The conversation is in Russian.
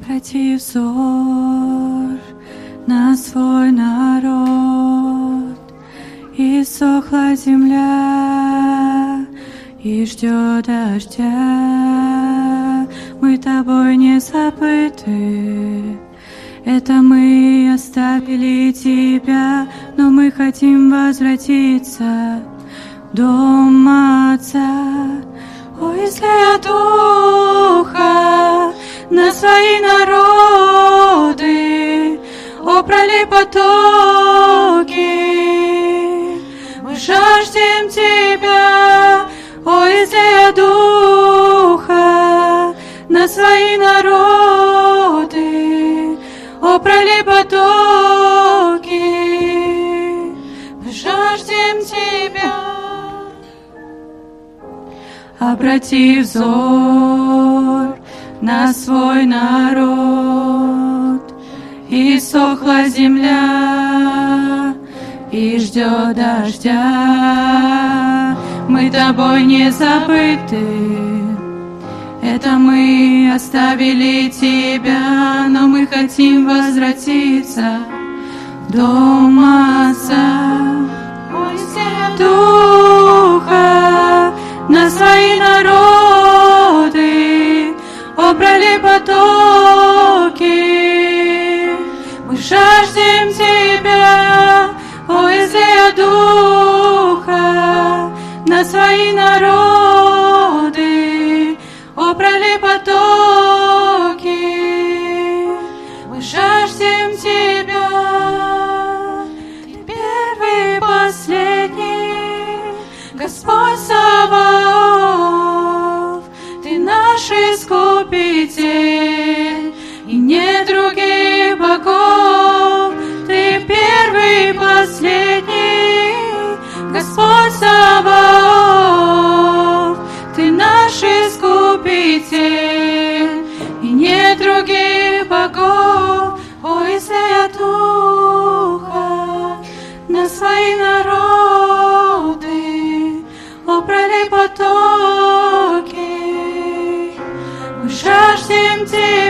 Обрати взор на свой народ, иссохла земля и ждет дождя. Мы тобой не забыты, это мы оставили тебя, но мы хотим возвратиться в дом Отца. О, излей Духа на свои народы, о, пролей потоки, мы жаждем Тебя. О, излей Духа на свои народы, о, пролей потоки, мы жаждем Тебя. Обрати взор на свой народ, иссохла земля и ждет дождя. Мы тобой не забыты, это мы оставили тебя, но мы хотим возвратиться в дом Отца. Ой, Духа на свои народы, о, пролей потоки, мы жаждем Тебя. О, излей Духа на свои народы, о, пролей потоки, мы жаждем Тебя. Ты первый и последний, Господь Саваоф, Ты наш Искупитель, и нет других богов. Ты первый и последний, Господь Саваоф, Ты наш Искупитель, и нет других богов. О, излей Духа на свои народы, о, пролей потоки, мы жаждем Тебя.